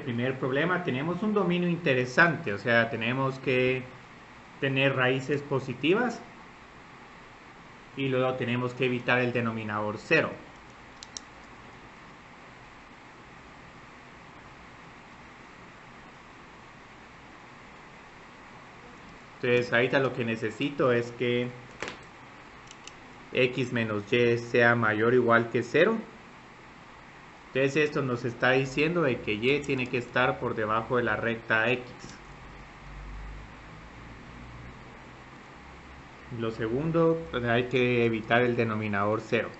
Primer problema, tenemos un dominio interesante, o sea, tenemos que tener raíces positivas y luego tenemos que evitar el denominador cero. Entonces ahorita lo que necesito es que x menos y sea mayor o igual que 0. Entonces esto nos está diciendo de que y tiene que estar por debajo de la recta x. Lo segundo, pues hay que evitar el denominador 0.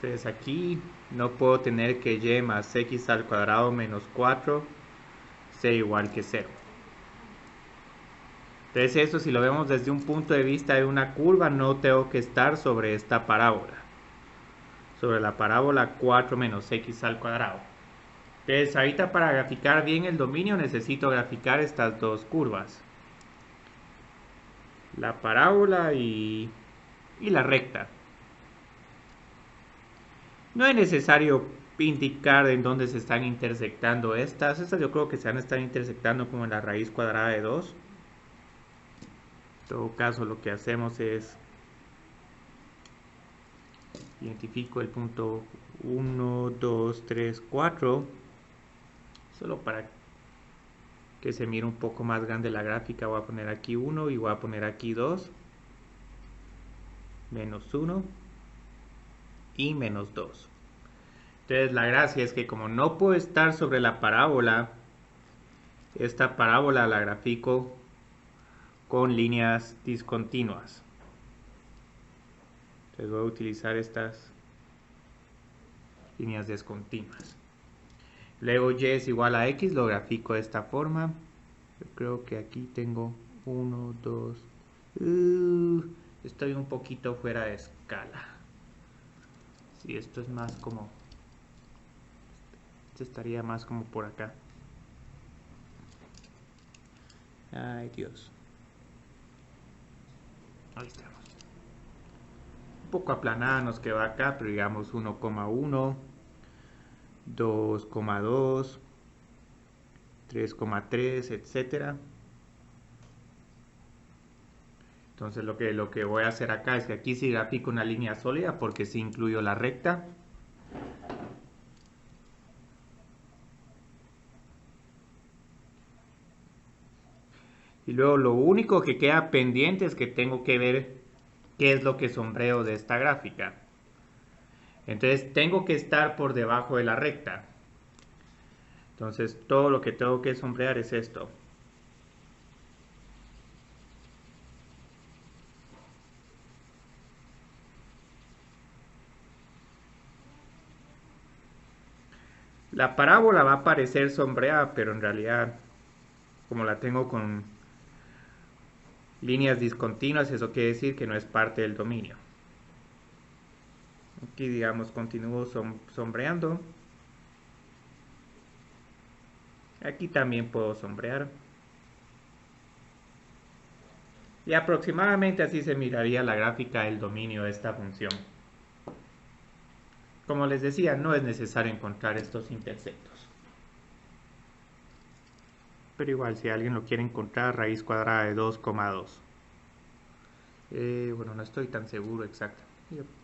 Entonces aquí no puedo tener que y más x al cuadrado menos 4 sea igual que 0. Entonces esto, si lo vemos desde un punto de vista de una curva, no tengo que estar sobre esta parábola. Sobre la parábola 4 menos x al cuadrado. Entonces ahorita para graficar bien el dominio necesito graficar estas dos curvas. La parábola y la recta. No es necesario indicar en dónde se están intersectando estas. Estas yo creo que se van a estar intersectando como en la raíz cuadrada de 2. En todo caso lo que hacemos es identifico el punto 1, 2, 3, 4. Solo para que se mire un poco más grande la gráfica voy a poner aquí 1 y voy a poner aquí 2. Menos 1 y menos 2. Entonces la gracia es que como no puedo estar sobre la parábola, esta parábola la grafico con líneas discontinuas. Entonces voy a utilizar estas líneas discontinuas. Luego y es igual a x, lo grafico de esta forma. Yo creo que aquí tengo 1, 2. Estoy un poquito fuera de escala. Si esto es más como... Este estaría más como por acá. Ay, Dios. Ahí estamos. Un poco aplanada nos quedó acá, pero digamos 1,1, 2,2, 3,3, etcétera. Entonces lo que voy a hacer acá es que aquí sí grafico una línea sólida porque sí incluyo la recta. Y luego lo único que queda pendiente es que tengo que ver qué es lo que sombreo de esta gráfica. Entonces tengo que estar por debajo de la recta. Entonces todo lo que tengo que sombrear es esto. La parábola va a parecer sombreada, pero en realidad, como la tengo con líneas discontinuas, eso quiere decir que no es parte del dominio. Aquí, digamos, continúo sombreando. Aquí también puedo sombrear. Y aproximadamente así se miraría la gráfica del dominio de esta función. Como les decía, no es necesario encontrar estos intersectos. Pero igual, si alguien lo quiere encontrar, raíz cuadrada de 2,2. Bueno, no estoy tan seguro exacto.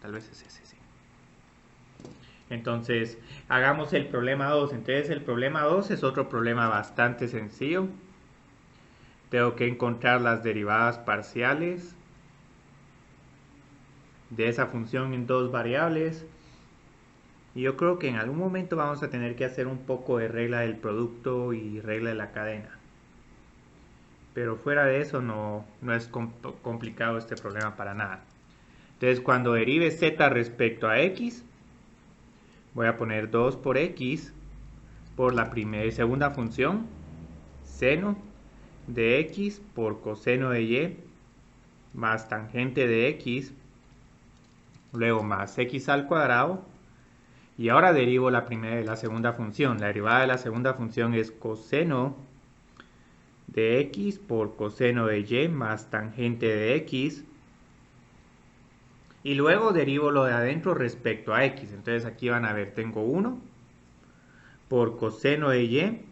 Tal vez es ese, sí. Entonces, hagamos el problema 2. Entonces, el problema 2 es otro problema bastante sencillo. Tengo que encontrar las derivadas parciales de esa función en dos variables. Y yo creo que en algún momento vamos a tener que hacer un poco de regla del producto y regla de la cadena. Pero fuera de eso no es complicado este problema para nada. Entonces cuando derive z respecto a x, voy a poner 2 por x por la segunda función, seno de x por coseno de y, más tangente de x, luego más x al cuadrado. Y ahora derivo la segunda función. La derivada de la segunda función es coseno de x por coseno de y más tangente de x. Y luego derivo lo de adentro respecto a x. Entonces aquí van a ver, tengo 1 por coseno de y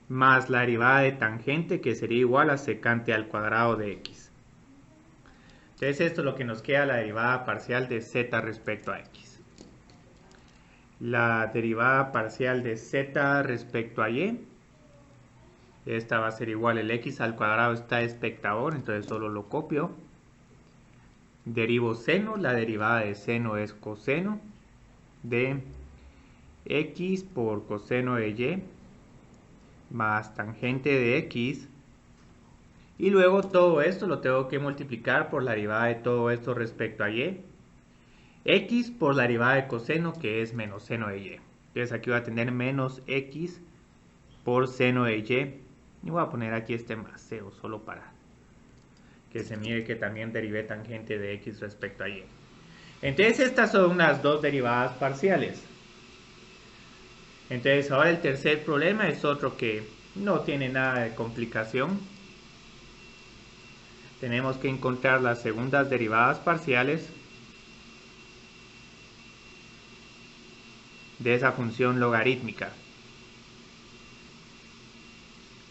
más la derivada de tangente, que sería igual a secante al cuadrado de x. Entonces esto es lo que nos queda, la derivada parcial de z respecto a x. La derivada parcial de z respecto a y, esta va a ser igual, el x al cuadrado está espectador, entonces solo lo copio. Derivo seno, la derivada de seno es coseno de x por coseno de y más tangente de x. Y luego todo esto lo tengo que multiplicar por la derivada de todo esto respecto a y. X por la derivada de coseno, que es menos seno de y. Entonces aquí voy a tener menos x por seno de y. Y voy a poner aquí este más cero, solo para que se mire que también derivé tangente de x respecto a y. Entonces estas son las dos derivadas parciales. Entonces ahora el tercer problema es otro que no tiene nada de complicación. Tenemos que encontrar las segundas derivadas parciales de esa función logarítmica.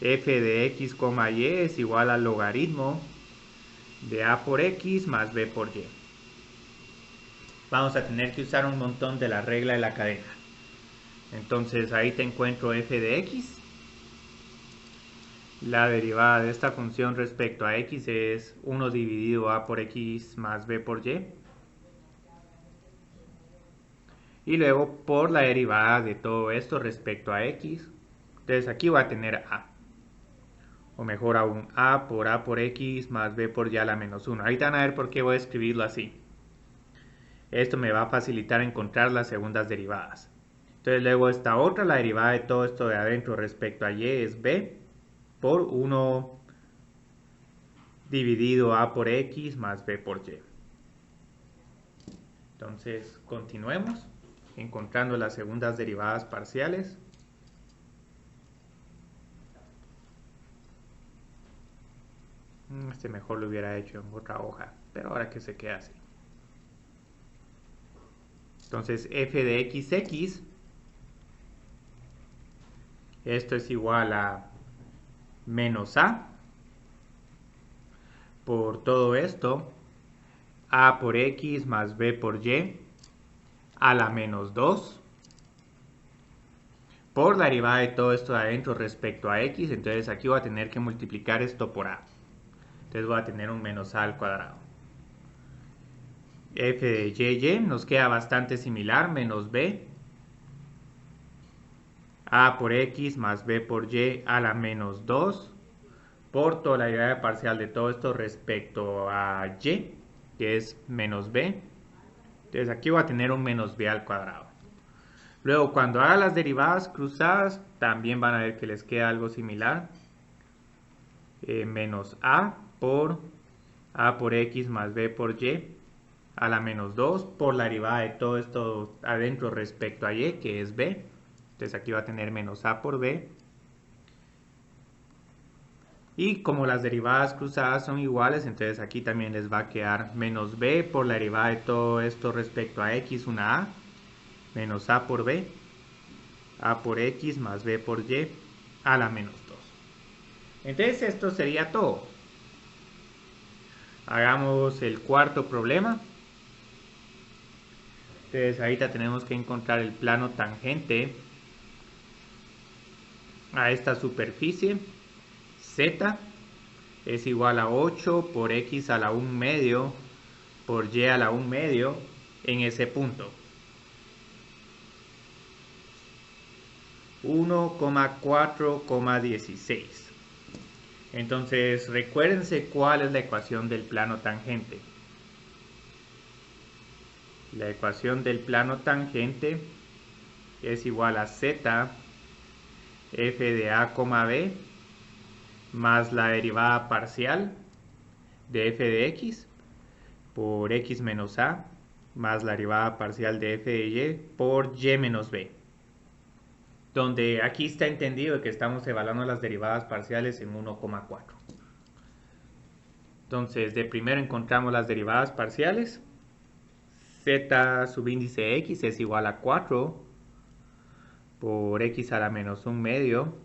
F de x, y es igual al logaritmo de a por x más b por y. Vamos a tener que usar un montón de la regla de la cadena. Entonces ahí te encuentro f de x. La derivada de esta función respecto a x es 1 dividido a por x más b por y. Y luego por la derivada de todo esto respecto a x. Entonces aquí voy a tener a. O mejor aún, a por x más b por y a la menos 1. Ahorita van a ver por qué voy a escribirlo así. Esto me va a facilitar encontrar las segundas derivadas. Entonces luego esta otra, la derivada de todo esto de adentro respecto a y es b por 1 dividido a por x más b por y. Entonces continuemos encontrando las segundas derivadas parciales. Este mejor lo hubiera hecho en otra hoja, pero ahora que se queda así. Entonces f de x, esto es igual a menos a por todo esto, a por x más b por y a la menos 2 por la derivada de todo esto de adentro respecto a x. Entonces aquí voy a tener que multiplicar esto por a. Entonces voy a tener un menos a al cuadrado. F de y nos queda bastante similar, menos b. A por x más b por y a la menos 2 por toda la derivada parcial de todo esto respecto a y, que es menos b. Entonces aquí voy a tener un menos b al cuadrado. Luego cuando haga las derivadas cruzadas, también van a ver que les queda algo similar. Menos a por x más b por y a la menos 2 por la derivada de todo esto adentro respecto a y, que es b. Entonces aquí va a tener menos a por b. Y como las derivadas cruzadas son iguales, entonces aquí también les va a quedar menos b por la derivada de todo esto respecto a x, una a, menos a por b, a por x más b por y a la menos 2. Entonces esto sería todo. Hagamos el cuarto problema. Entonces ahorita tenemos que encontrar el plano tangente a esta superficie. Z es igual a 8 por x a la 1 medio por y a la 1 medio en ese punto. 1,4,16. Entonces recuérdense cuál es la ecuación del plano tangente. La ecuación del plano tangente es igual a z f de a, b más la derivada parcial de f de x por x menos a más la derivada parcial de f de y por y menos b. donde aquí está entendido que estamos evaluando las derivadas parciales en 1,4. Entonces, de primero encontramos las derivadas parciales. Z subíndice x es igual a 4 por x a la menos 1 medio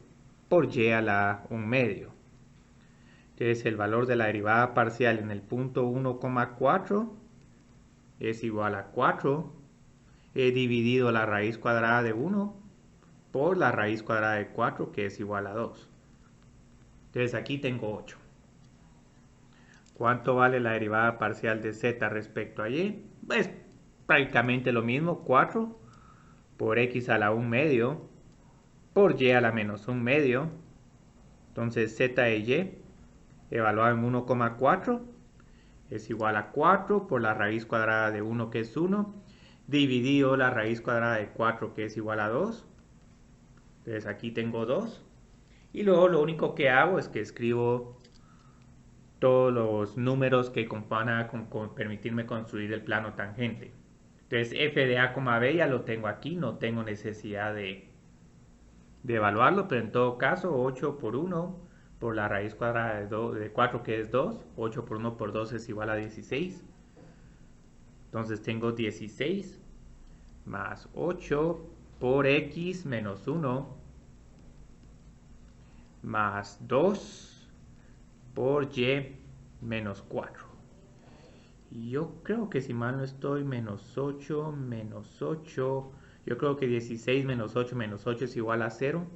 por y a la 1 medio. Entonces, el valor de la derivada parcial en el punto 1,4 es igual a 4. He dividido la raíz cuadrada de 1 por la raíz cuadrada de 4, que es igual a 2. Entonces, aquí tengo 8. ¿Cuánto vale la derivada parcial de z respecto a y? Pues prácticamente lo mismo, 4 por x a la 1 medio por y a la menos 1 medio. Entonces z de y evaluado en 1,4 es igual a 4 por la raíz cuadrada de 1, que es 1, dividido la raíz cuadrada de 4, que es igual a 2. Entonces aquí tengo 2. Y luego lo único que hago es que escribo todos los números que van con permitirme construir el plano tangente. Entonces f de a, b ya lo tengo aquí, no tengo necesidad de evaluarlo, pero en todo caso 8 por 1 por la raíz cuadrada de 4, que es 2, 8 por 1 por 2 es igual a 16. Entonces tengo 16 más 8 por x menos 1 más 2 por y menos 4. Yo creo que, si mal no estoy, menos 8, yo creo que 16 menos 8 es igual a 0.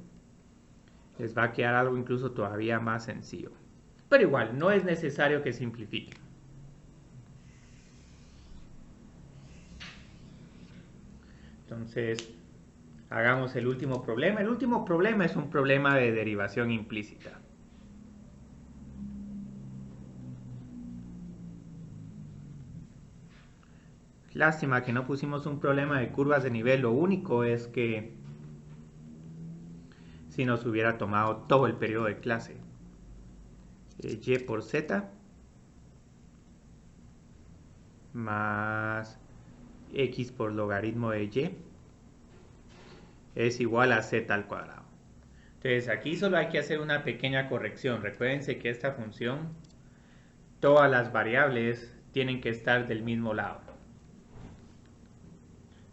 Les va a quedar algo incluso todavía más sencillo. Pero igual, no es necesario que simplifiquen. Entonces, hagamos el último problema. El último problema es un problema de derivación implícita. Lástima que no pusimos un problema de curvas de nivel. Lo único es que si nos hubiera tomado todo el periodo de clase. Y por z más x por logaritmo de y es igual a z al cuadrado. Entonces aquí solo hay que hacer una pequeña corrección. Recuérdense que esta función, todas las variables tienen que estar del mismo lado.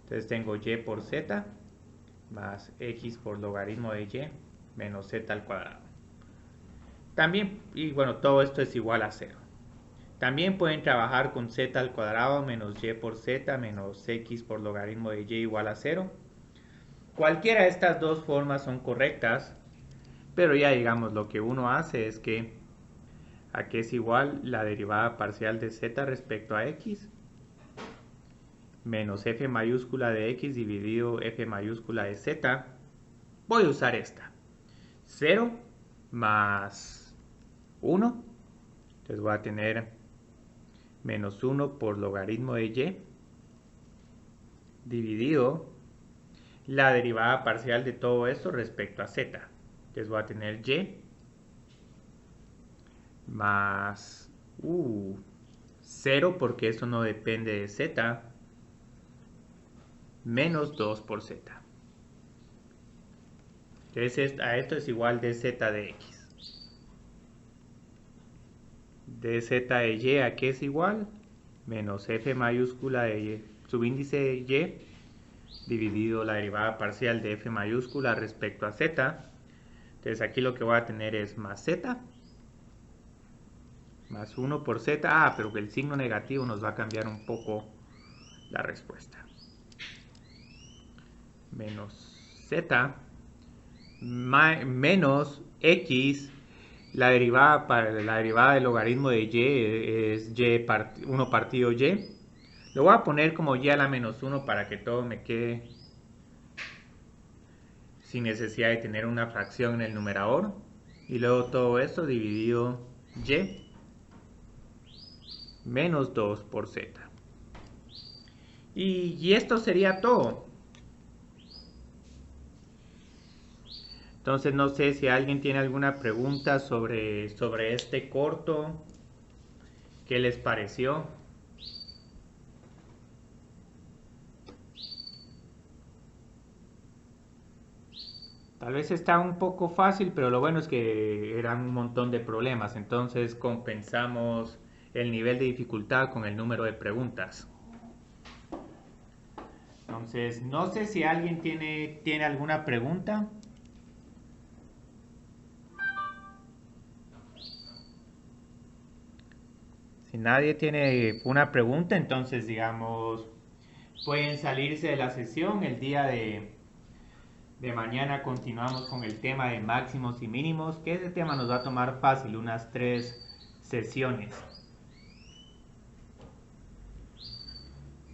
Entonces tengo y por z más x por logaritmo de y menos z al cuadrado. También, y bueno, todo esto es igual a 0. También pueden trabajar con z al cuadrado menos y por z menos x por logaritmo de y igual a 0. Cualquiera de estas dos formas son correctas, pero ya digamos, lo que uno hace es que aquí es igual la derivada parcial de z respecto a x menos f mayúscula de x dividido f mayúscula de z. Voy a usar esta. 0 más 1. Entonces voy a tener menos 1 por logaritmo de y dividido la derivada parcial de todo esto respecto a z. Entonces voy a tener y más 0, porque eso no depende de z, menos 2 por z. Entonces a esto es igual dz de x. Dz de y, ¿a qué es igual? Menos f mayúscula de y, subíndice de y, dividido la derivada parcial de f mayúscula respecto a z. Entonces aquí lo que voy a tener es más z, más 1 por z. Pero que el signo negativo nos va a cambiar un poco la respuesta. Menos z menos x, la derivada del logaritmo de y es 1 partido y. Lo voy a poner como y a la menos 1 para que todo me quede sin necesidad de tener una fracción en el numerador. Y luego todo esto dividido y menos 2 por z. Y esto sería todo. Entonces no sé si alguien tiene alguna pregunta sobre este corto. ¿Qué les pareció? Tal vez está un poco fácil, pero lo bueno es que eran un montón de problemas, entonces compensamos el nivel de dificultad con el número de preguntas. Entonces, no sé si alguien tiene alguna pregunta. Si nadie tiene una pregunta, entonces digamos, pueden salirse de la sesión. El día de mañana continuamos con el tema de máximos y mínimos, que ese tema nos va a tomar fácil, unas 3 sesiones.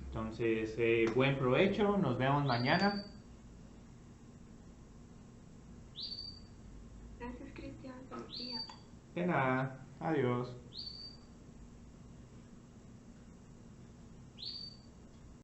Entonces, buen provecho, nos vemos mañana. Gracias, Cristian. Feliz día. De nada, adiós.